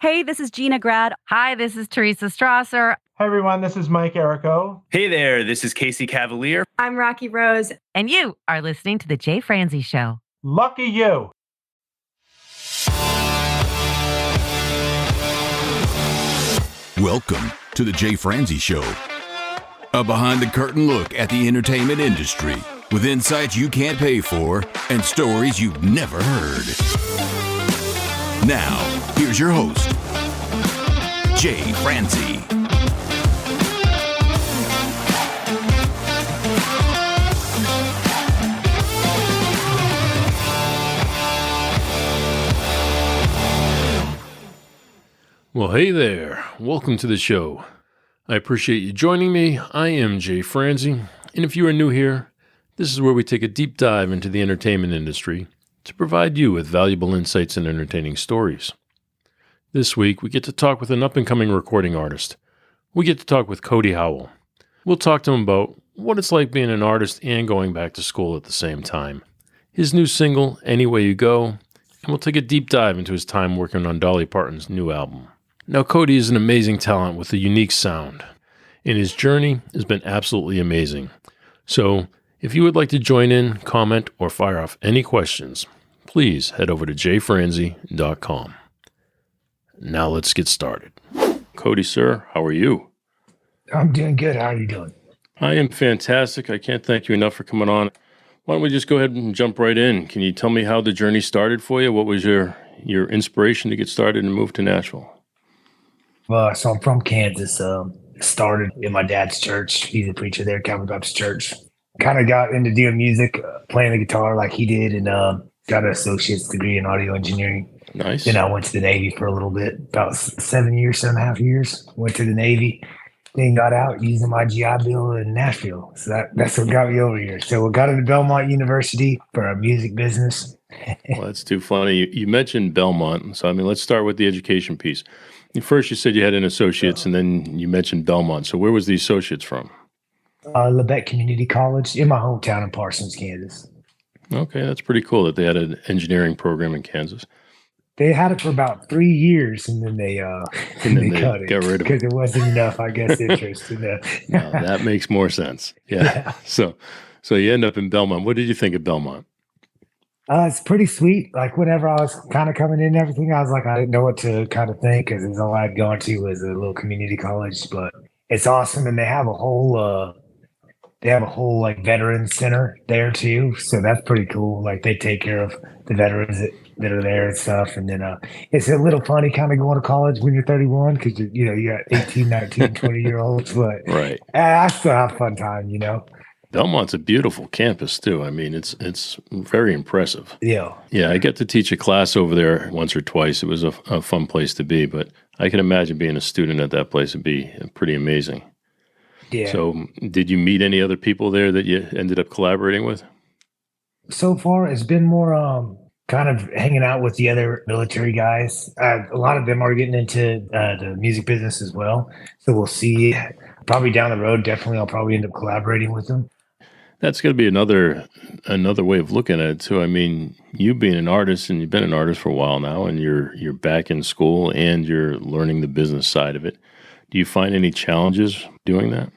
Hey, this is Gina Grad. Hi, this is Teresa Strasser. Hi, everyone. This is Mike Errico. Hey there. This is Casey Cavalier. I'm Rocky Rose. And you are listening to The Jay Franze Show. Lucky you. Welcome to The Jay Franze Show. A behind-the-curtain look at the entertainment industry with insights you can't pay for and stories you've never heard. Now, here's your host, Jay Franze. Well, hey there. Welcome to the show. I appreciate you joining me. I am Jay Franze, and if you are new here, this is where we take a deep dive into the entertainment industry to provide you with valuable insights and entertaining stories. This week, we get to talk with an up-and-coming recording artist. We get to talk with Cody Howell. We'll talk to him about what it's like being an artist and going back to school at the same time, his new single, Any Way You Go, and we'll take a deep dive into his time working on Dolly Parton's new album. Now, Cody is an amazing talent with a unique sound, and his journey has been absolutely amazing. So, if you would like to join in, comment, or fire off any questions, please head over to jayfranze.com. Now let's get started. Cody, sir, how are you? I'm doing good. How are you doing? I am fantastic. I can't thank you enough for coming on. Why don't we just go ahead and jump right in? Can you tell me how the journey started for you? What was your inspiration to get started and move to Nashville? So I'm from Kansas. Started in my dad's church. He's a preacher there, Calvary Baptist Church. Kind of got into doing music, playing the guitar like he did, and got an associate's degree in audio engineering. Nice. Then I went to the Navy for a little bit, about 7.5 years. Went to the Navy, then got out using my GI Bill in Nashville. So that's what got me over here. So we got into Belmont University for a music business. Well, that's too funny. You mentioned Belmont. So, let's start with the education piece. First, you said you had an associate's, and then you mentioned Belmont. So where was the associate's from? Lebec Community College in my hometown in Parsons, Kansas. Okay, that's pretty cool that they had an engineering program in Kansas. They had it for about 3 years, and then they cut it got rid of it because it wasn't enough, I guess, interest in that. No, that makes more sense. Yeah. So you end up in Belmont. What did you think of Belmont? It's pretty sweet. Like whenever I was kind of coming in and everything, I was like, I didn't know what to kind of think because it's all I'd gone to was a little community college. But it's awesome, and they have a whole like veteran center there too. So that's pretty cool. Like they take care of the veterans that are there and stuff. And then it's a little funny kind of going to college when you're 31 because you got 18, 19, 20-year-olds. But right. I still have a fun time, Belmont's a beautiful campus too. It's very impressive. Yeah. Yeah, I get to teach a class over there once or twice. It was a fun place to be, but I can imagine being a student at that place would be pretty amazing. Yeah. So did you meet any other people there that you ended up collaborating with? So far, it's been more kind of hanging out with the other military guys. A lot of them are getting into the music business as well. So we'll see. Probably down the road, definitely I'll probably end up collaborating with them. That's going to be another way of looking at it too. You being an artist, and you've been an artist for a while now, and you're back in school and you're learning the business side of it. Do you find any challenges doing that?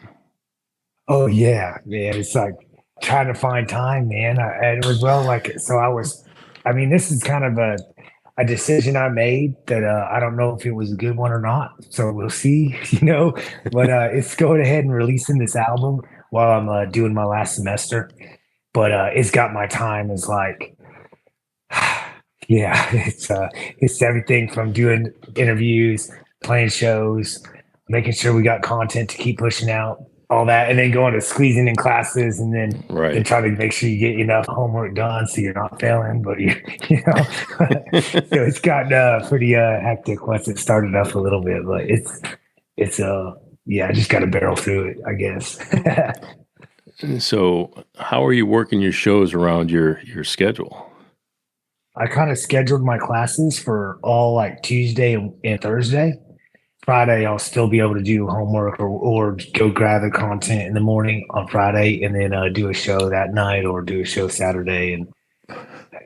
Oh yeah, man. It's like trying to find time, man. This is kind of a decision I made that I don't know if it was a good one or not. So we'll see, But it's going ahead and releasing this album while I'm doing my last semester. But it's got my time as like, yeah, it's everything from doing interviews, playing shows, making sure we got content to keep pushing out, all that, and then going to squeezing in classes, and then trying to make sure you get enough homework done so you're not failing. But so it's gotten pretty hectic once it started up a little bit. But it's I just got to barrel through it, I guess. So, how are you working your shows around your schedule? I kind of scheduled my classes for all like Tuesday and Thursday. Friday, I'll still be able to do homework or go grab the content in the morning on Friday and then do a show that night or do a show Saturday. And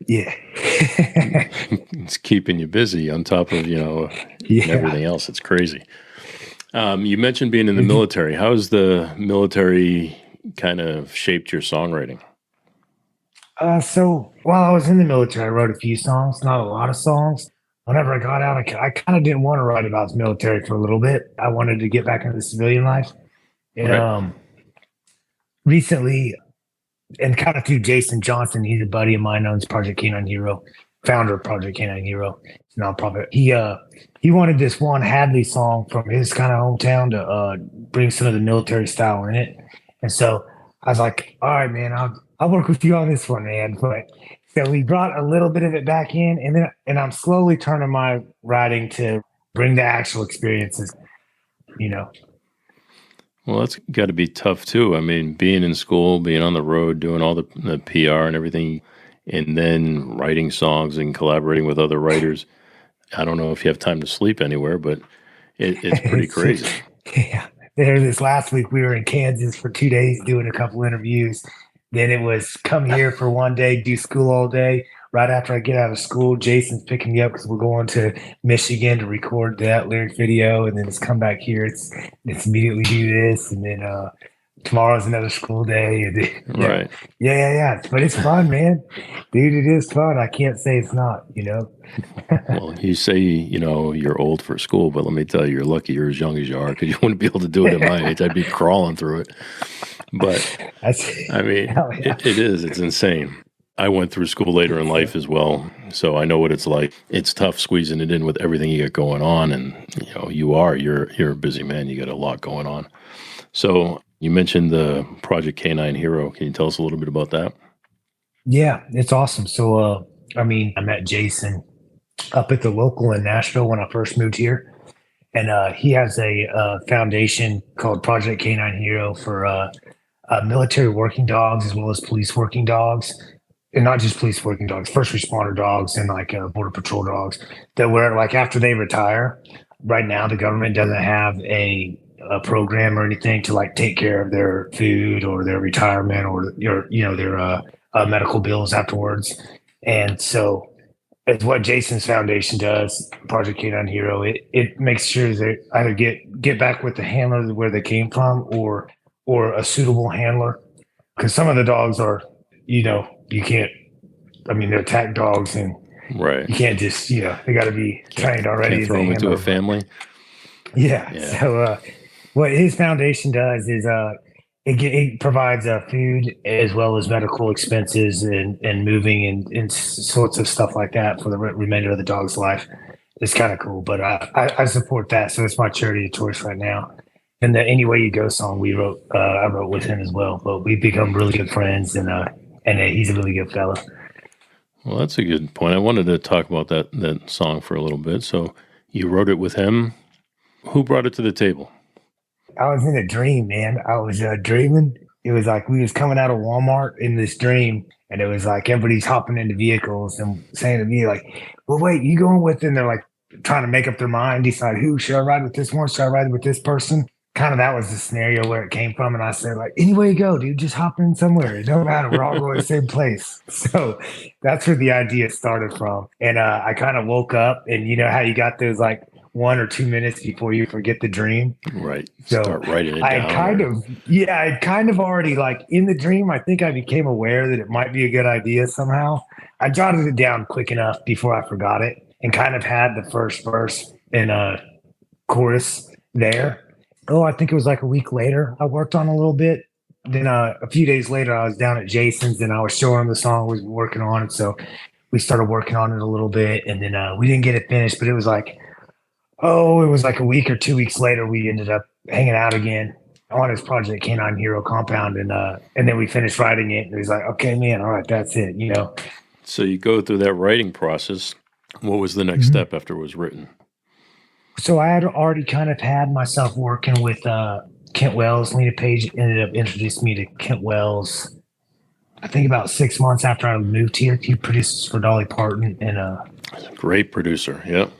Yeah. It's keeping you busy on top of, everything else. It's crazy. You mentioned being in the military. How has the military kind of shaped your songwriting? So while I was in the military, I wrote a few songs, not a lot of songs. Whenever I got out, I kind of didn't want to write about the military for a little bit. I wanted to get back into the civilian life. And Right. Recently, and kind of through Jason Johnson, he's a buddy of mine, owns Project Canine Hero, founder of Project Canine Hero. It's a nonprofit. He wanted this Juan Hadley song from his kind of hometown to bring some of the military style in it. And so I was like, all right, man, I'll work with you on this one, man. But so we brought a little bit of it back in, and I'm slowly turning my writing to bring the actual experiences, Well, that's got to be tough too. I mean, being in school, being on the road, doing all the PR and everything, and then writing songs and collaborating with other writers. I don't know if you have time to sleep anywhere, but it's pretty crazy. Yeah. There, this last week we were in Kansas for 2 days doing a couple interviews. Then it was come here for one day, do school all day. Right after I get out of school, Jason's picking me up because we're going to Michigan to record that lyric video, and then it's come back here. It's immediately do this, and then tomorrow's another school day. And then, Right. Yeah. But it's fun, man. Dude, it is fun. I can't say it's not, Well, you say, you're old for school, but let me tell you, you're lucky you're as young as you are because you wouldn't be able to do it at my age. I'd be crawling through it. But, I mean, Hell yeah. it is. It's insane. I went through school later in life as well, so I know what it's like. It's tough squeezing it in with everything you got going on, and you're a busy man. You got a lot going on. So you mentioned the Project Canine Hero. Can you tell us a little bit about that? Yeah, it's awesome. So, I met Jason up at the local in Nashville when I first moved here. And he has a foundation called Project Canine Hero for military working dogs as well as police working dogs. And not just police working dogs, first responder dogs and border patrol dogs that were like after they retire. Right now, the government doesn't have a program or anything to like take care of their food or their retirement or their medical bills afterwards. And so it's what Jason's foundation does, Project Canine Hero. It makes sure they either get back with the handler where they came from or a suitable handler. Because some of the dogs are, you can't, they're attack dogs and Right. you can't just, they got to be trained already. Can't throw them into a family. Yeah. Yeah. So what his foundation does is it provides food as well as medical expenses and moving and sorts of stuff like that for the remainder of the dog's life. It's kind of cool, but I support that. So it's my charity of choice right now. And the Any Way You Go song I wrote with him as well. But we've become really good friends, and he's a really good fella. Well, that's a good point. I wanted to talk about that song for a little bit. So you wrote it with him. Who brought it to the table? I was in a dream, man. I was dreaming. It was like we was coming out of Walmart in this dream, and it was like everybody's hopping into vehicles and saying to me like, well, wait, you going with them? They're like trying to make up their mind, decide who should I ride with this one? Should I ride with this person? Kind of that was the scenario where it came from. And I said, like, anywhere you go, dude, just hop in somewhere. It don't matter. We're all going to the same place. So that's where the idea started from. And I kind of woke up, and you know how you got those like 1 or 2 minutes before you forget the dream. Right. So Start writing it I down. I'd kind of already like in the dream, I think I became aware that it might be a good idea somehow. I jotted it down quick enough before I forgot it and kind of had the first verse and chorus there. Oh, I think it was like a week later I worked on a little bit. Then a few days later, I was down at Jason's and I was showing him the song we was working on it. So we started working on it a little bit, and then we didn't get it finished, but it was like a week or 2 weeks later, we ended up hanging out again on his Project Canine Hero compound. And then we finished writing it, and he was like, okay, man, all right, that's it, you know? So you go through that writing process. What was the next step after it was written? So I had already kind of had myself working with Kent Wells. Lena Page ended up introducing me to Kent Wells, I think about 6 months after I moved here. He produces for Dolly Parton, and Great producer. Yep.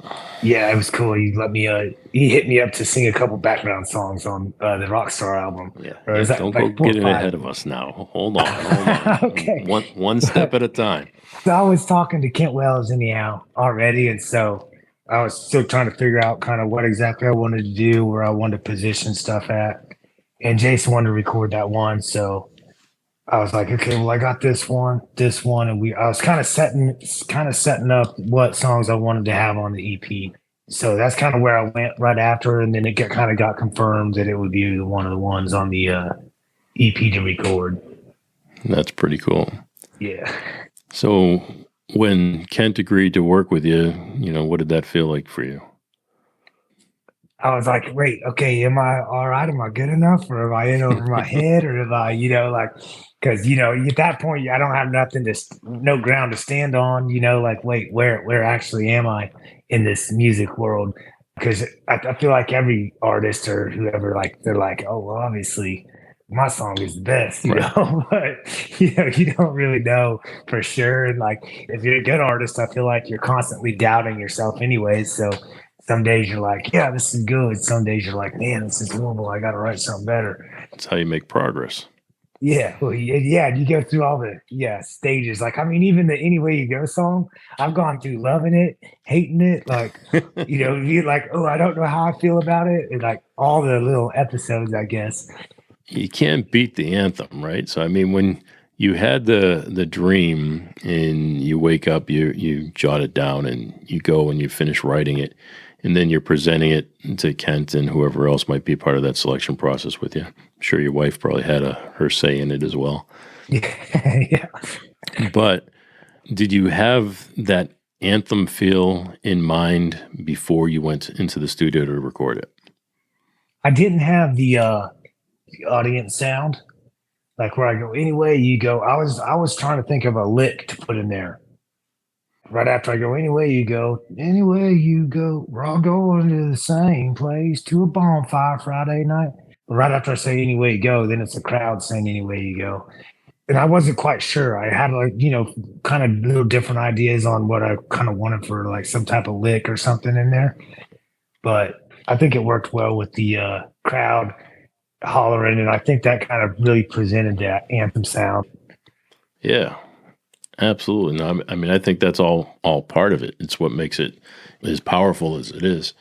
yeah, it was cool. He let me. He hit me up to sing a couple background songs on the Rockstar album. Yeah. Or is that Don't like go 4 or getting 5? ahead of us now. Hold on. Okay. One step at a time. So I was talking to Kent Wells anyhow already, and so I was still trying to figure out kind of what exactly I wanted to do, where I wanted to position stuff at. And Jason wanted to record that one, so I was like, okay, well, I got this one, and I was kind of setting up what songs I wanted to have on the EP. So that's kind of where I went right after, and then it kind of got confirmed that it would be one of the ones on the EP to record. That's pretty cool. Yeah. So when Kent agreed to work with you, what did that feel like for you? I was like, wait, okay, am I all right? Am I good enough? Or am I in over my head? Or am I, because, at that point, I don't have no ground to stand on, like, wait, where actually am I in this music world? Because I feel like every artist or whoever, they're like, oh, well, obviously my song is the best, but, you don't really know for sure. And if you're a good artist, I feel like you're constantly doubting yourself anyways. So some days you're like, yeah, this is good. Some days you're like, man, this is horrible. I got to write something better. That's how you make progress. Yeah. Well, yeah. You go through all the stages. Even the Any Way You Go song, I've gone through loving it, hating it. You're like, oh, I don't know how I feel about it. And all the little episodes, I guess. You can't beat the anthem, right? So, when you had the dream and you wake up, you jot it down and you go and you finish writing it. And then you're presenting it to Kent and whoever else might be part of that selection process with you. I'm sure your wife probably had her say in it as well. Yeah. But did you have that anthem feel in mind before you went into the studio to record it? I didn't have the audience sound, where I go, anyway you go. I was trying to think of a lick to put in there. Right after I go, anyway you go, we're all going to the same place, to a bonfire Friday night. But right after I say anyway you go, then it's the crowd saying anyway you go. And I wasn't quite sure. I had kind of little different ideas on what I kind of wanted for some type of lick or something in there. But I think it worked well with the crowd hollering, and I think that kind of really presented that anthem sound. Yeah. Absolutely. No, I think that's all part of it. It's what makes it as powerful as it is.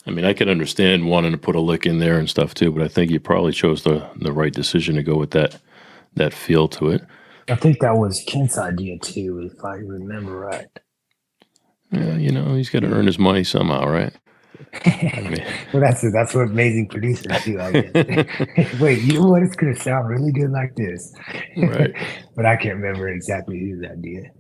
I can understand wanting to put a lick in there and stuff too, but I think you probably chose the right decision to go with that feel to it. I think that was Kent's idea too, if I remember right. Yeah, he's got to earn his money somehow, right? Well, that's what amazing producers do, I guess. Wait, you know what? It's going to sound really good like this. Right. But I can't remember exactly whose idea.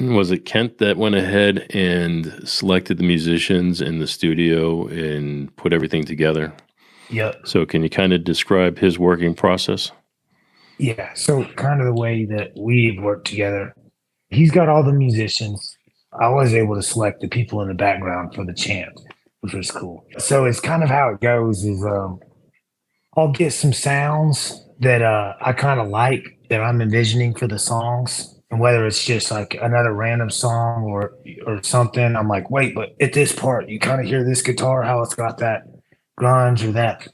Was it Kent that went ahead and selected the musicians in the studio and put everything together? Yep. So can you kind of describe his working process? Yeah. So kind of the way that we've worked together, he's got all the musicians. I was able to select the people in the background for the chant, which was cool. So it's kind of how it goes is I'll get some sounds that I kind of like that I'm envisioning for the songs. And whether it's just another random song or something, I'm like, wait, but at this part, you kind of hear this guitar, how it's got that grunge or that,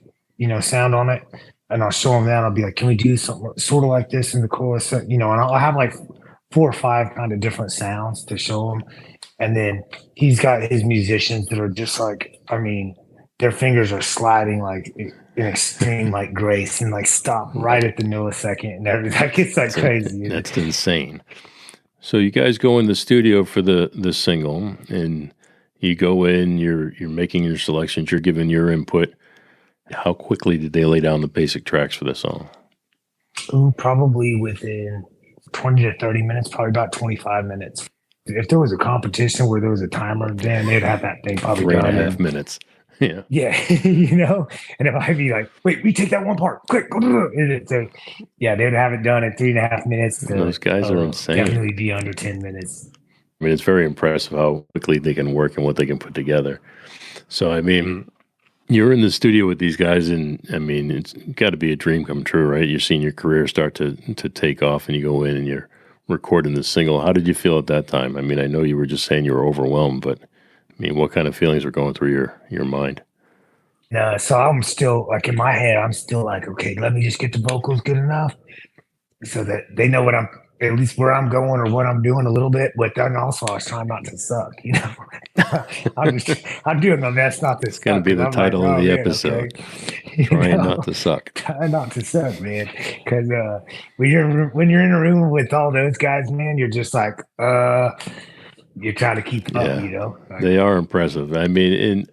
sound on it. And I'll show them that. I'll be like, can we do something sort of like this in the chorus? And I'll have 4 or 5 kind of different sounds to show him. And then he's got his musicians that are just their fingers are sliding in extreme grace and stop right at the millisecond and everything. That gets crazy. That's insane. So you guys go in the studio for the single and you go in, you're making your selections, you're giving your input. How quickly did they lay down the basic tracks for the song? Ooh, probably within 20 to 30 minutes, probably about 25 minutes. If there was a competition where there was a timer, then they'd have that thing probably 3.5 minutes. Yeah. Yeah. And if I'd be like, wait, we take that one part, quick. So, yeah, they'd have it done in 3.5 minutes. Those guys are insane. Definitely be under 10 minutes. It's very impressive how quickly they can work and what they can put together. So, you're in the studio with these guys, and it's got to be a dream come true, right? You're seeing your career start to take off, and you go in and you're recording the single. How did you feel at that time? I know you were just saying you were overwhelmed, but what kind of feelings were going through your mind? No, so I'm still in my head, I'm still okay, let me just get the vocals good enough so that they know what I'm at least where I'm going or what I'm doing a little bit, but then also I was trying not to suck, you know. I'm doing my best not to suck. It's going to be the title of the episode. Okay. Trying not to suck. Trying not to suck, man. Because when you're in a room with all those guys, man, you're just like, you're trying to keep up, you know. They are impressive. I mean,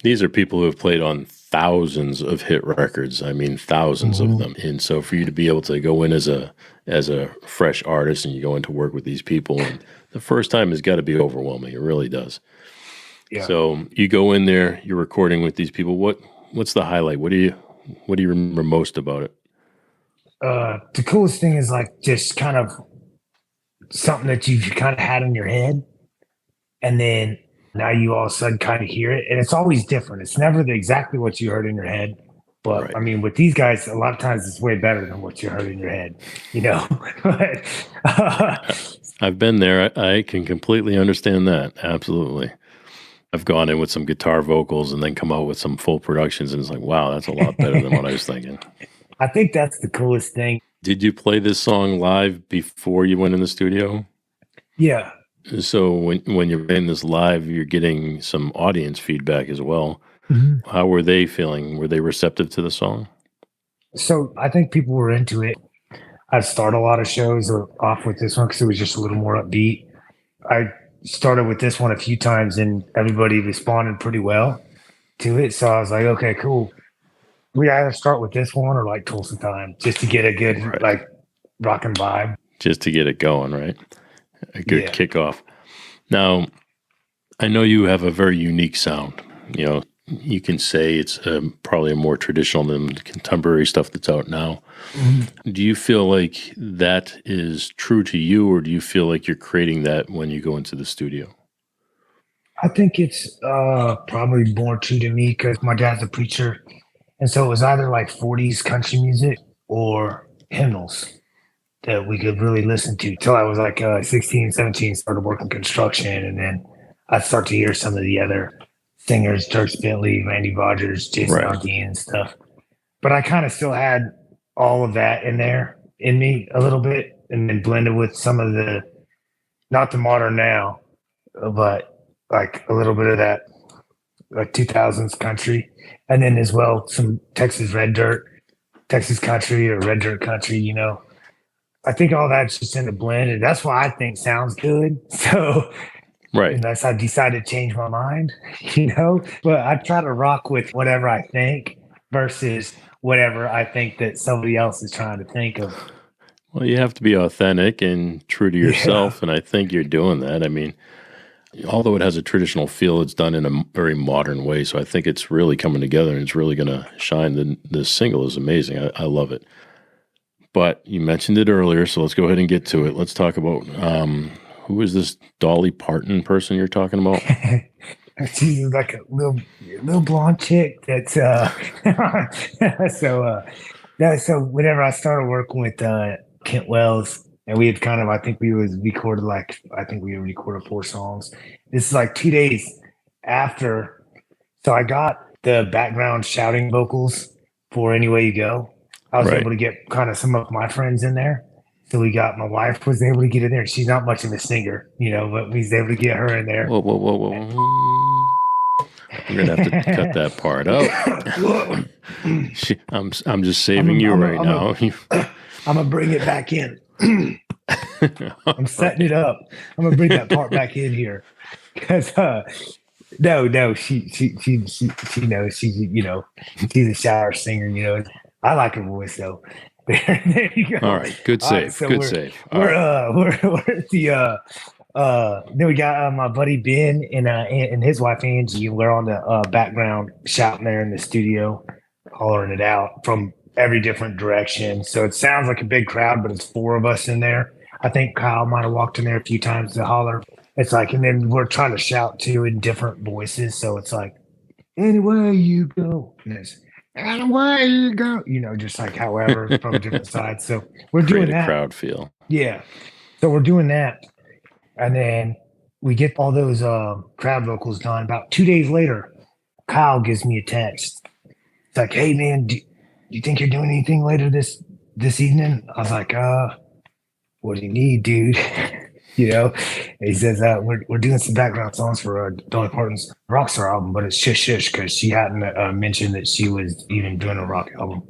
these are people who have played on thousands of hit records. I mean, thousands of them. And so for you to be able to go in as a fresh artist and you go into work with these people, and the first time has got to be overwhelming. It really does. Yeah. So you go in there, you're recording with these people. What's the highlight? What do you remember most about it? The coolest thing is like just kind of something that you've kind of had in your head, and then now you all of a sudden kind of hear it, and it's always different. It's never exactly what you heard in your head, but right. I mean, with these guys, a lot of times it's way better than what you heard in your head, you know. I've been there. I can completely understand that. Absolutely. I've gone in with some guitar vocals and then come out with some full productions, and it's like, wow, that's a lot better than what I was thinking. I think that's the coolest thing. Did you play this song live before you went in the studio? Yeah. So when you're playing this live, you're getting some audience feedback as well. Mm-hmm. How were they feeling? Were they receptive to the song? So I think people were into it. I started a lot of shows off with this one because it was just a little more upbeat. I started with this one a few times and everybody responded pretty well to it. So I was like, okay, cool. We either start with this one or like Tulsa Time just to get a good like rockin' vibe. Just to get it going, right? A good kickoff. Now, I know you have a very unique sound. You know, you can say it's probably more traditional than the contemporary stuff that's out now. Mm-hmm. Do you feel like that is true to you, or do you feel like you're creating that when you go into the studio? I think it's probably more true to me because my dad's a preacher. And so it was either like 40s country music or hymnals that we could really listen to till I was like 16, 17, started working construction. And then I'd start to hear some of the other singers, Dierks Bentley, Randy Rogers, Jason Aldean and stuff. But I kind of still had all of that in there in me a little bit, and then blended with some of the, not the modern now, but like a little bit of that like 2000s country. And then as well, some Texas red dirt, Texas country or red dirt country, you know. I think all that's just in a blend, and that's why I think sounds good. So, unless I decide to change my mind, you know. But I try to rock with whatever I think versus whatever I think that somebody else is trying to think of. Well, you have to be authentic and true to yourself, and I think you're doing that. I mean, although it has a traditional feel, it's done in a very modern way. So I think it's really coming together, and it's really going to shine. The single is amazing. I love it. But you mentioned it earlier, so let's go ahead and get to it. Let's talk about who is this Dolly Parton person you're talking about? She's like a little blonde chick. That's so whenever I started working with Kent Wells, and we had kind of, I think we recorded 4 songs. This is like 2 days after. So I got the background shouting vocals for Any Way You Go. I was able to get kind of some of my friends in there. So my wife was able to get in there. She's not much of a singer, you know, but we was able to get her in there. Whoa. We're going to have to cut that part out. I'm just saving you right now. I'm going to bring it back in. I'm setting it up. I'm going to bring that part back in here. Because, no, she knows she's, you know, she's a shower singer, you know. I like her voice though. There you go. All right, good save. Right, so good save. We're at the then we got my buddy Ben and his wife Angie. We're on the background shouting there in the studio, hollering it out from every different direction. So it sounds like a big crowd, but it's 4 of us in there. I think Kyle might have walked in there a few times to holler. It's like, and then we're trying to shout too in different voices. So it's like, anywhere you go. And it's, and away you go, you know, just like however from different sides. So we're doing that. Crowd feel. Yeah. So we're doing that. And then we get all those crowd vocals done. About 2 days later, Kyle gives me a text. It's like, hey man, do you think you're doing anything later this evening? I was like, what do you need, dude? You know, and he says, we're doing some background songs for Dolly Parton's Rockstar album, but it's shush shush because she hadn't mentioned that she was even doing a rock album.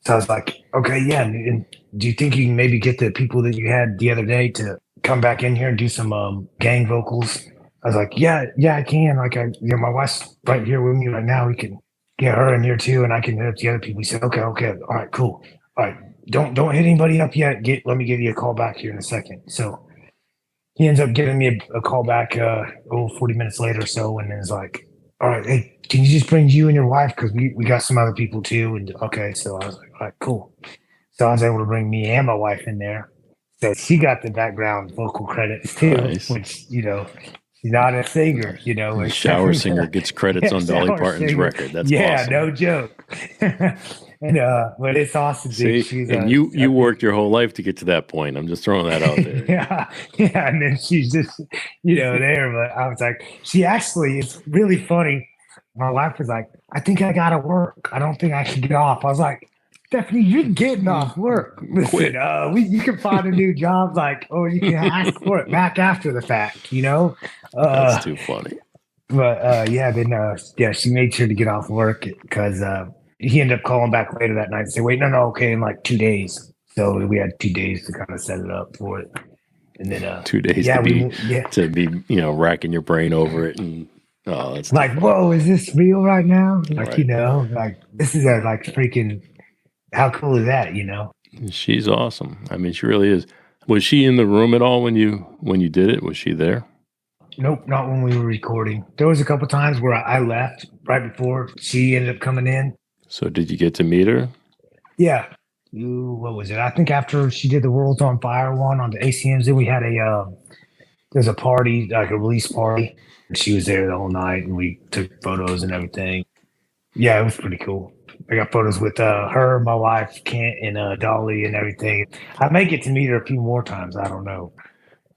So I was like, okay, yeah. And do you think you can maybe get the people that you had the other day to come back in here and do some gang vocals? I was like, yeah, I can. Like, my wife's right here with me right now. We can get her in here too, and I can hit up the other people. He said, okay, all right, cool. All right, don't hit anybody up yet. Let me give you a call back here in a second. So he ends up giving me a call back 40 minutes later or so, and then it's like, all right, hey, can you just bring you and your wife? Because we got some other people too. And okay, so I was like, all right, cool. So I was able to bring me and my wife in there. So she got the background vocal credits too, Nice. which, you know, she's not a singer, you know. The shower singer gets credits on Dolly Shower Parton's singer. record. That's yeah, awesome. no joke. And but it's awesome. See, Dude. and you worked your whole life to get to that point. I'm just throwing that out there. yeah, and then she's just, you know, there. But I was like, it's really funny. My wife was like, I think I gotta work. I don't think I can get off. I was like, Stephanie, you're getting off work. Listen, you can find a new job, or you can ask for it back after the fact, you know? That's too funny. But she made sure to get off work because he ended up calling back later that night and say, wait, no, okay, in like 2 days. So we had 2 days to kind of set it up for it. And then 2 days to be, you know, racking your brain over it. And that's like, whoa, is this real right now? Like, Right. you know, like this is freaking, how cool is that, you know? She's awesome. I mean, she really is. Was she in the room at all when you did it? Was she there? Nope, not when we were recording. There was a couple times where I left right before she ended up coming in. So did you get to meet her? Yeah. What was it? I think after she did the World's on Fire one on the ACMs, then we had there's a party, like a release party. She was there the whole night and we took photos and everything. Yeah, it was pretty cool. I got photos with her, my wife, Kent, and Dolly and everything. I may get to meet her a few more times. I don't know.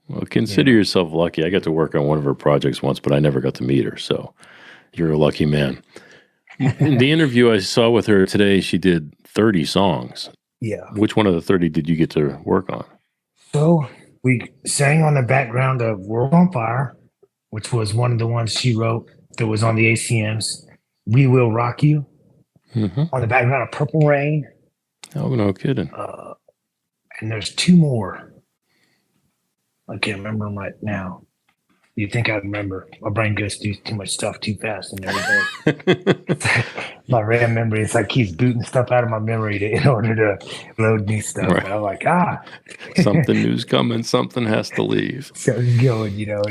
Well, consider yourself lucky. I got to work on one of her projects once, but I never got to meet her. So you're a lucky man. In the interview I saw with her today, she did 30 songs. Yeah. Which one of the 30 did you get to work on? So we sang on the background of World on Fire, which was one of the ones she wrote that was on the ACMs. We Will Rock You. Mm-hmm. On the background of Purple Rain. Oh, no kidding. And there's two more. I can't remember them right now. You'd think I'd remember. My brain goes through too much stuff too fast and everything. My RAM memory, it's like keeps booting stuff out of my memory in order to load new stuff. Right. And I'm like, Something new's coming. Something has to leave. So it's going, you know.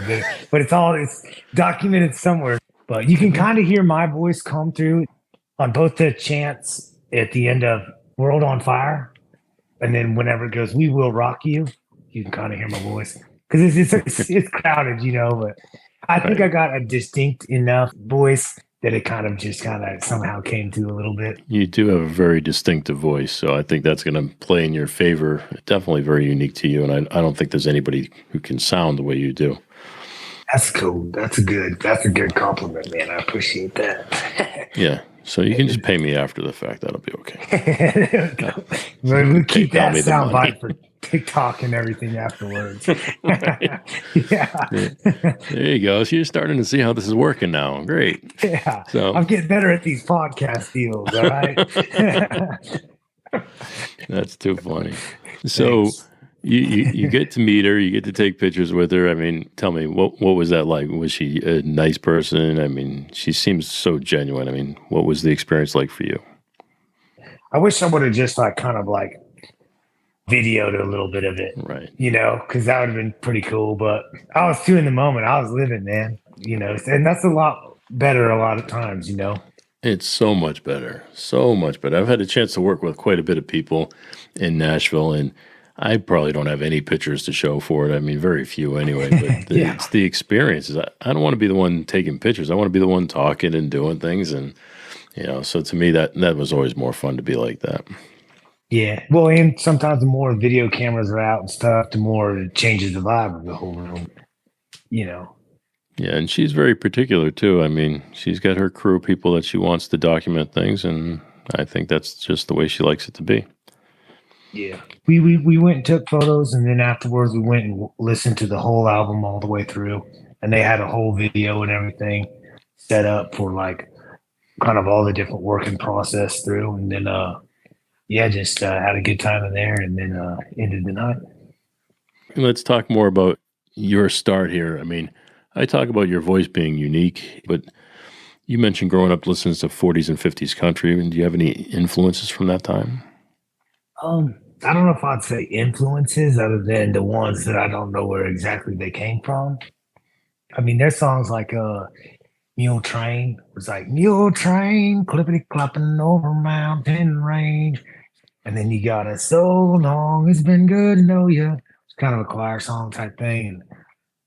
But it's documented somewhere. But you can kind of hear my voice come through on both the chants at the end of World on Fire. And then whenever it goes, We Will Rock You, you can kind of hear my voice. Because it's crowded, you know. But I think I got a distinct enough voice that it kind of somehow came to a little bit. You do have a very distinctive voice, so I think that's going to play in your favor. Definitely very unique to you, and I don't think there's anybody who can sound the way you do. That's cool. That's a good compliment, man. I appreciate that. Yeah. So you can just pay me after the fact. That'll be okay. We'll keep PayPal me that the sound money. bite for TikTok and everything afterwards. Yeah. There you go. So you're starting to see how this is working now. Great. Yeah. So I'm getting better at these podcast deals, all right? that's too funny. So Thanks. you get to meet her. You get to take pictures with her. I mean, tell me, what was that like? Was she a nice person? I mean, she seems so genuine. I mean, what was the experience like for you? I wish I would have just kind of videoed a little bit of it, Right. you know, because that would have been pretty cool. But I was too in the moment. I was living, man, you know, and that's a lot better a lot of times, you know. It's so much better. So much better. I've had a chance to work with quite a bit of people in Nashville, and I probably don't have any pictures to show for it. I mean, very few anyway, but Yeah. it's the experiences. I don't want to be the one taking pictures. I want to be the one talking and doing things. And, you know, so to me, that was always more fun to be like that. Yeah. Well, and sometimes the more video cameras are out and stuff, the more it changes the vibe of the whole room, you know. Yeah, and she's very particular too. I mean, she's got her crew of people that she wants to document things, and I think that's just the way she likes it to be. Yeah. We went and took photos, and then afterwards we went and listened to the whole album all the way through. And they had a whole video and everything set up for like kind of all the different working process through. And then, just had a good time in there, and then ended the night. Let's talk more about your start here. I mean, I talk about your voice being unique, but you mentioned growing up listening to 40s and 50s country. I mean, do you have any influences from that time? I don't know if I'd say influences other than the ones that I don't know where exactly they came from. I mean, there's songs like Mule Train. It's like Mule Train, clippity clopping over mountain range. And then you got a So Long, It's Been Good to Know You. It's kind of a choir song type thing. And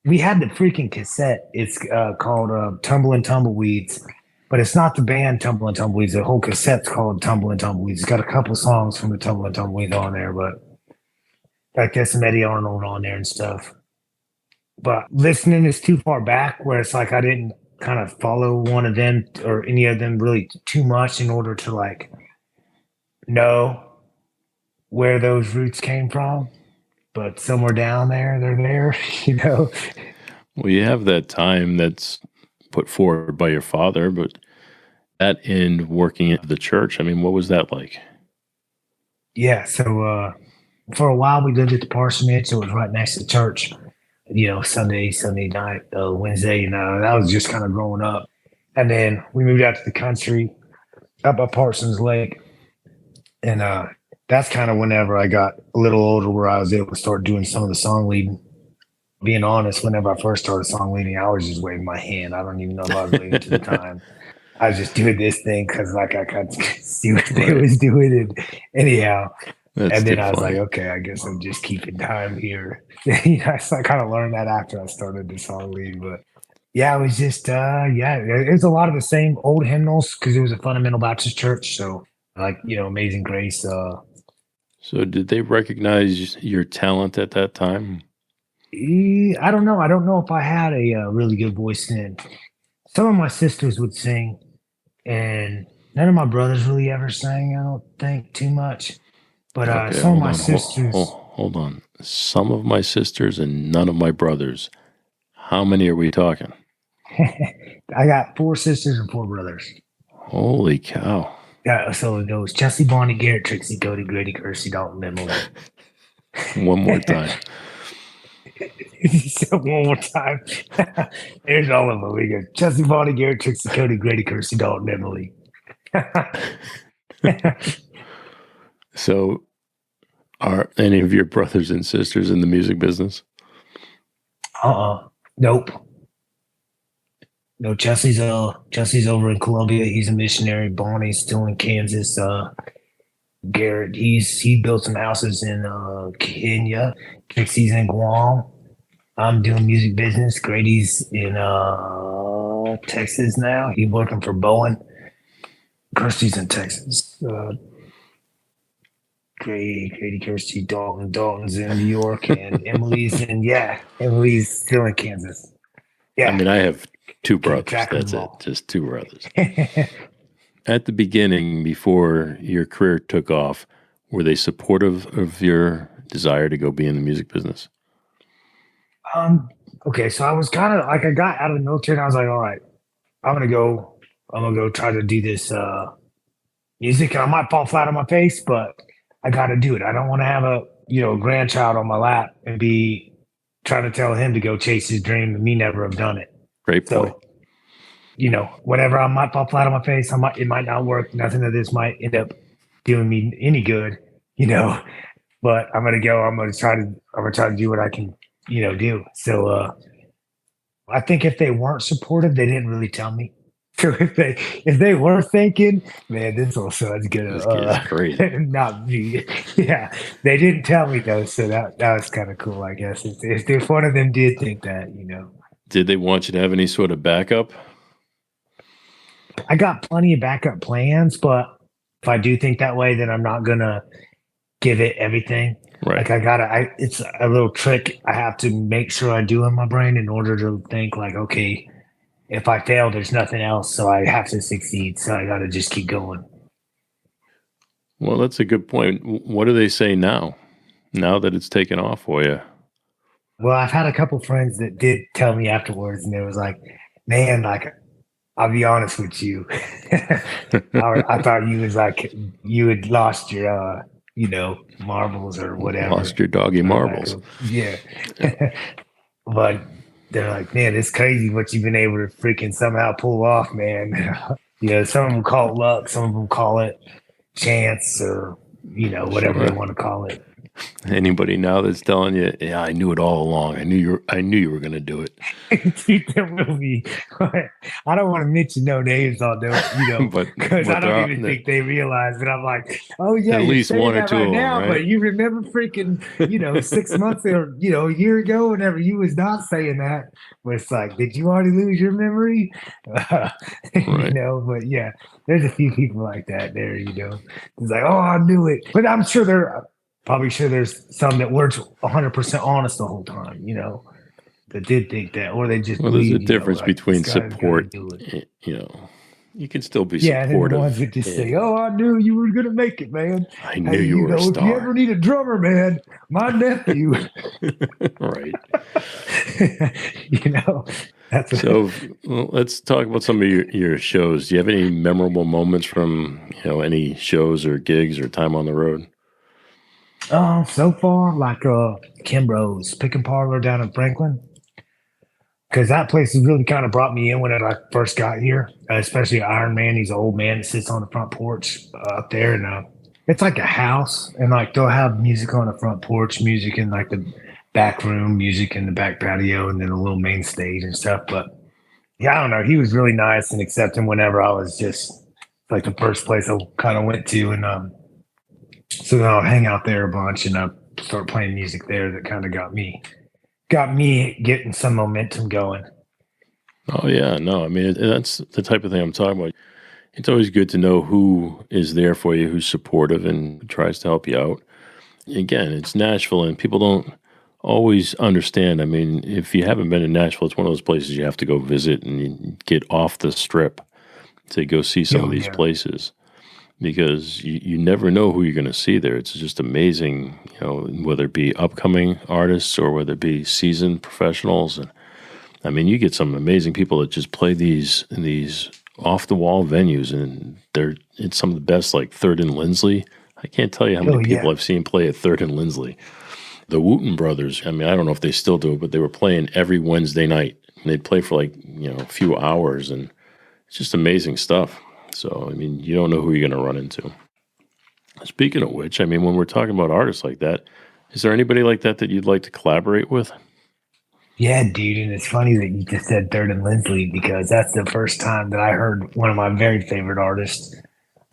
we had the freaking cassette. It's called Tumblin' Tumbleweeds. But it's not the band Tumblin' Tumbleweeds. The whole cassette's called Tumblin' Tumbleweeds. It's got a couple songs from the Tumblin' Tumbleweeds on there, but like there's some Eddie Arnold on there and stuff. But listening is too far back where it's like I didn't kind of follow one of them or any of them really too much in order to like know where those roots came from. But somewhere down there, they're there, you know. Well, you have that time that's put forward by your father, but that end working at the church, I mean, what was that like? Yeah, so for a while we lived at the parsonage, so it was right next to church. You know, Sunday night, Wednesday, that was just kind of growing up. And then we moved out to the country, up by Parsons Lake, and that's kind of whenever I got a little older, where I was able to start doing some of the song leading. Being honest, whenever I first started song leading, I was just waving my hand. I don't even know if I was leading at the time. I was just doing this thing because like I could see what they was doing. And anyhow, and then I was like, okay, I guess I'm just keeping time here. So I kind of learned that after I started the song leading. But yeah, it was just, it was a lot of the same old hymnals because it was a fundamental Baptist church. So like, Amazing Grace. So did they recognize your talent at that time? I don't know. I don't know if I had a really good voice then. Some of my sisters would sing, and none of my brothers really ever sang, I don't think, too much. But Okay, some of my sisters... Hold on. Some of my sisters and none of my brothers. How many are we talking? I got 4 sisters and 4 brothers. Holy cow. Yeah, so it goes Chelsea, Bonnie, Garrett, Trixie, Cody, Grady, Kirsty, Dalton, Emily. One more time. So one more time. There's all of them. We go Chelsea, Bonnie, Garrett, Trixie, Cody, Grady, Kirsty, Dalton, Emily. So are any of your brothers and sisters in the music business? Nope. No, Chelsea's over in Colombia. He's a missionary. Bonnie's still in Kansas. Garrett, he built some houses in Kenya. Trixie's in Guam. I'm doing music business. Grady's in Texas now. He's working for Bowen. Kirsty's in Texas. Grady, Kirsty, Dalton's in New York, and Emily's still in Kansas. Yeah. I mean, I have 2 brothers. That's it. Just 2 brothers. At the beginning, before your career took off, were they supportive of your desire to go be in the music business? Okay, so I was kind of like, I got out of the military and I was like, all right, I'm gonna go try to do this music, and I might fall flat on my face, but I got to do it. I don't want to have a grandchild on my lap and be trying to tell him to go chase his dream and me never have done it. Great point. So, whatever, I might fall flat on my face. It might not work. Nothing of this might end up doing me any good, but I'm going to try to do what I can, do. So, I think if they weren't supportive, they didn't really tell me. So if they were thinking, man, this will sounds good. This kid's crazy. Not me. Yeah. They didn't tell me though. So that was kind of cool, I guess. If one of them did think that, Did they want you to have any sort of backup? I got plenty of backup plans, but if I do think that way, then I'm not gonna give it everything. Right. Like it's a little trick I have to make sure I do in my brain in order to think like, okay, if I fail, there's nothing else, so I have to succeed. So I got to just keep going. Well, that's a good point. What do they say now? Now that it's taken off for you? Well, I've had a couple friends that did tell me afterwards, and it was like, man, like, I'll be honest with you. I thought you was like, you had lost your, marbles or whatever. Lost your doggy marbles. Yeah. But they're like, man, it's crazy what you've been able to freaking somehow pull off, man. Some of them call it luck, some of them call it chance, or whatever they want to call it. Anybody now that's telling you, yeah, I knew it all along. I knew you were going to do it. Dude, there will be. I don't want to mention no names on them, because I don't even think they realize. But I'm like, oh yeah, at least one or two right of them, now. right? But you remember freaking, 6 months or a year ago, whenever you was not saying that. But it's like, did you already lose your memory? Right. But yeah, there's a few people like that there. It's like, oh, I knew it. But I'm sure there's some that weren't 100% honest the whole time, that did think that, or they just. Well, there's a difference between support. You can still be supportive. Yeah, and the ones that just say, "Oh, I knew you were gonna make it, man. I knew you were a star. If you ever need a drummer, man, my nephew." Right. That's so. Let's talk about some of your shows. Do you have any memorable moments from any shows or gigs or time on the road? So far, like Kimbrough's Pick and Parlor down in Franklin, because that place has really kind of brought me in when I first got here, especially Iron Man. He's an old man that sits on the front porch up there, and it's like a house, and like they'll have music on the front porch, music in like the back room, music in the back patio, and then a little main stage and stuff. But yeah, I don't know. He was really nice and accepting whenever I was just like the first place I kind of went to, and so then I'll hang out there a bunch and start playing music there. That kind of got me getting some momentum going. Oh yeah, no, I mean that's the type of thing I'm talking about. It's always good to know who is there for you, who's supportive and tries to help you out. Again, it's Nashville, and people don't always understand. I mean, if you haven't been in Nashville, it's one of those places you have to go visit and get off the strip to go see some of these places. Because you never know who you're going to see there. It's just amazing, whether it be upcoming artists or whether it be seasoned professionals. And I mean, you get some amazing people that just play these off the wall venues, and it's some of the best, like Third and Lindsley. I can't tell you how many people I've seen play at Third and Lindsley. The Wooten brothers, I mean, I don't know if they still do it, but they were playing every Wednesday night. And they'd play for a few hours, and it's just amazing stuff. So, I mean, you don't know who you're going to run into. Speaking of which, I mean, when we're talking about artists like that, is there anybody like that you'd like to collaborate with? Yeah, dude. And it's funny that you just said Third and Lindsley, because that's the first time that I heard one of my very favorite artists,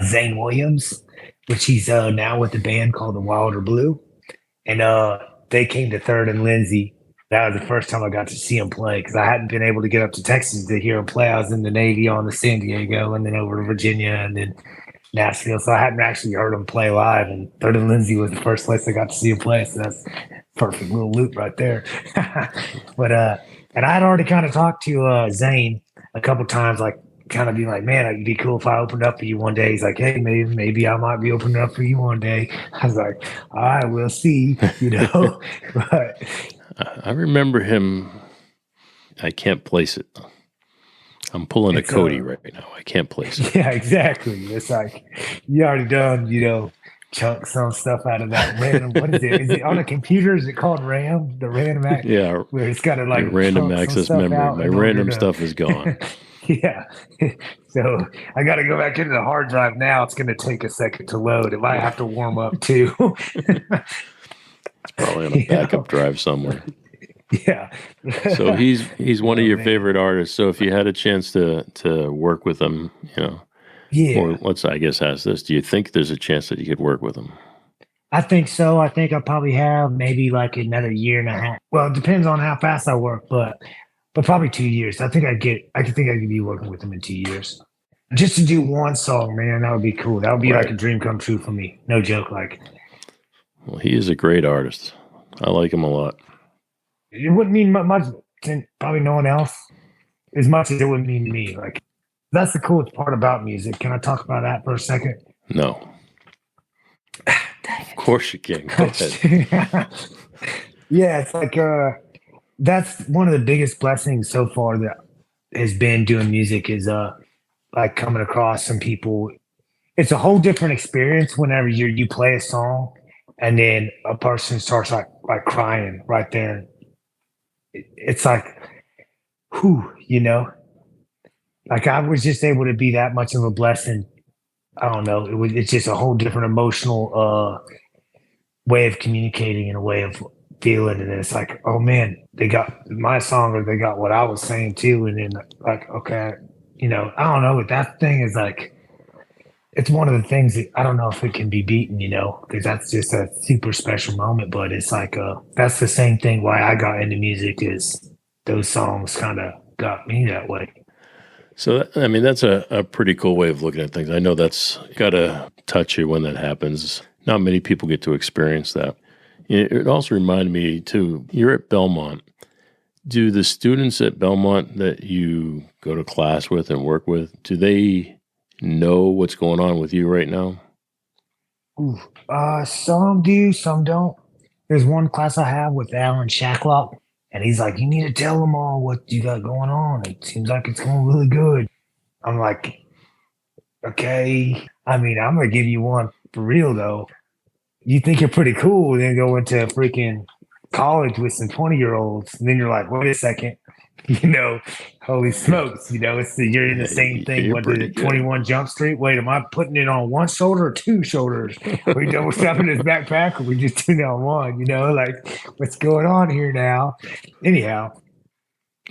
Zane Williams, which he's now with a band called the Wilder Blue. And they came to Third and Lindsley. That was the first time I got to see him play, because I hadn't been able to get up to Texas to hear him play. I was in the Navy on the San Diego, and then over to Virginia, and then Nashville. So I hadn't actually heard him play live. And Third and Lindsley was the first place I got to see him play. So that's perfect little loop right there. But and I had already kind of talked to Zane a couple times, like kind of being like, man, it'd be cool if I opened up for you one day. He's like, hey, maybe I might be opening up for you one day. I was like, all right, we'll see, But I remember him. I can't place it. I'm pulling a Cody right now. I can't place it. Yeah, exactly. It's like you already done, chunk some stuff out of that random. What is it? Is it on a computer? Is it called RAM? The random access? Yeah, where it's got to like random access memory. My random stuff is gone. Yeah. So I got to go back into the hard drive now. It's going to take a second to load. It might have to warm up too. It's probably on a backup drive somewhere. Yeah. So he's one of your favorite artists. So if you had a chance to work with him, yeah. Or let's ask this: do you think there's a chance that you could work with him? I think so. I think I'll probably have maybe like another year and a half. Well, it depends on how fast I work, but probably 2 years. I think I could be working with him in 2 years. Just to do one song, man, that would be cool. That would be like a dream come true for me. No joke. Well, he is a great artist. I like him a lot. It wouldn't mean much to probably no one else as much as it would mean to me. Like, that's the coolest part about music. Can I talk about that for a second? No. course you can. Go ahead. Yeah, it's like that's one of the biggest blessings so far that has been doing music is like coming across some people. It's a whole different experience whenever you play a song and then a person starts like crying right there. It's like, whew, you know, like I was just able to be that much of a blessing. I don't know. It's just a whole different emotional way of communicating and a way of feeling. And it's like, oh man, they got my song or they got what I was saying too. And then like, okay, you know, I don't know. But that thing is like, it's one of the things that I don't know if it can be beaten, you know, because that's just a super special moment. But it's like, that's the same thing why I got into music is those songs kind of got me that way. So, I mean, that's a pretty cool way of looking at things. I know that's got to touch you when that happens. Not many people get to experience that. It also reminded me, too, you're at Belmont. Do the students at Belmont that you go to class with and work with, do they know what's going on with you right now? Ooh, some do, some don't. There's one class I have with Alan Shacklock. And he's like, you need to tell them all what you got going on. It seems like it's going really good. I'm like, okay. I mean, I'm going to give you one for real, though. You think you're pretty cool, and then go into freaking college with some 20-year-olds. And then you're like, wait a second. You know, holy smokes. You know, you're in the same thing. What did it, 21 Jump Street? Wait, am I putting it on one shoulder or two shoulders? Are we double stuffing his backpack or we just doing it on one? You know, like, what's going on here now? Anyhow.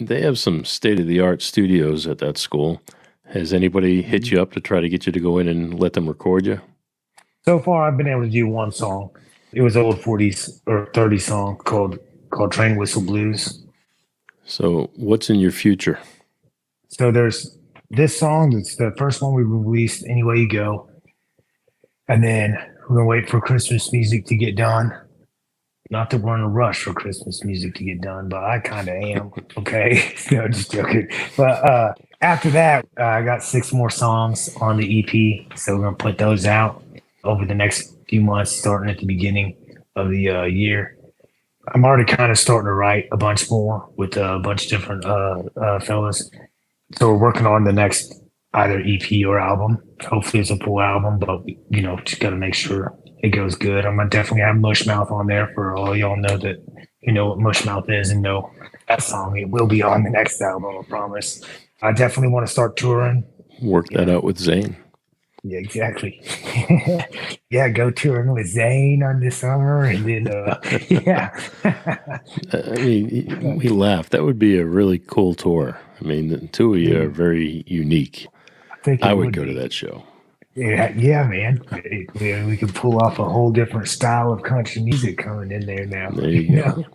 They have some state-of-the-art studios at that school. Has anybody hit you up to try to get you to go in and let them record you? So far, I've been able to do one song. It was an old 40s or 30s song called Train Whistle Blues. So what's in your future? So there's this song. It's the first one we released, Any Way You Go. And then we're going to wait for Christmas music to get done. Not that we're in a rush for Christmas music to get done, but I kind of am. Okay. No, just joking. But after that, I got 6 more songs on the EP. So we're going to put those out over the next few months, starting at the beginning of the year. I'm already kind of starting to write a bunch more with a bunch of different fellas. So we're working on the next either EP or album. Hopefully it's a full album, but, you know, just got to make sure it goes good. I'm going to definitely have Mushmouth on there for all y'all know that you know what Mushmouth is and know that song. It will be on the next album, I promise. I definitely want to start touring. Work that out with Zane. Yeah, exactly. Yeah, go touring with Zane on this summer, and then yeah. I mean, we laughed. That would be a really cool tour. I mean, the two of you are very unique. I would go to that show. Yeah, man. We could pull off a whole different style of country music coming in there now. There you go.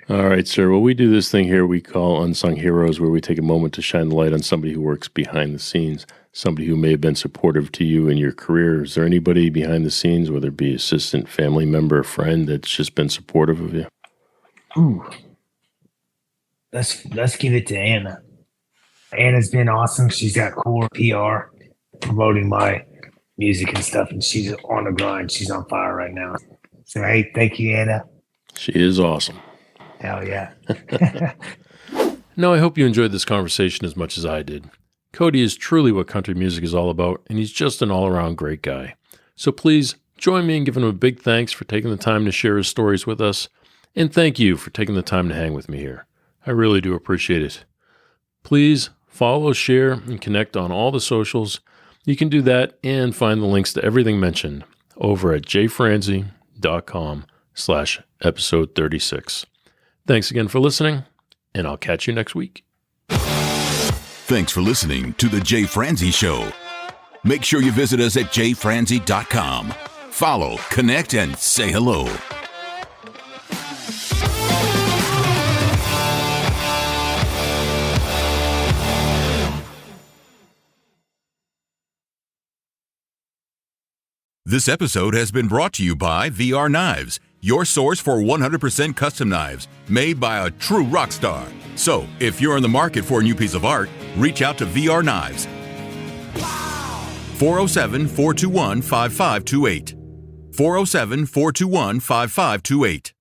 All right, sir. Well, we do this thing here we call Unsung Heroes, where we take a moment to shine the light on somebody who works behind the scenes, somebody who may have been supportive to you in your career. Is there anybody behind the scenes, whether it be assistant, family member, friend, that's just been supportive of you? Ooh. Let's give it to Anna. Anna's been awesome. She's got core PR promoting my music and stuff, and she's on the grind. She's on fire right now. So, hey, thank you, Anna. She is awesome. Hell yeah. Now, I hope you enjoyed this conversation as much as I did. Cody is truly what country music is all about, and he's just an all-around great guy. So please join me in giving him a big thanks for taking the time to share his stories with us, and thank you for taking the time to hang with me here. I really do appreciate it. Please follow, share, and connect on all the socials. You can do that and find the links to everything mentioned over at jayfranze.com/episode 36. Thanks again for listening, and I'll catch you next week. Thanks for listening to The Jay Franze Show. Make sure you visit us at jayfranze.com. Follow, connect, and say hello. This episode has been brought to you by VR Knives, your source for 100% custom knives made by a true rock star. So, if you're in the market for a new piece of art, reach out to VR Knives. 407-421-5528. 407 421 5528.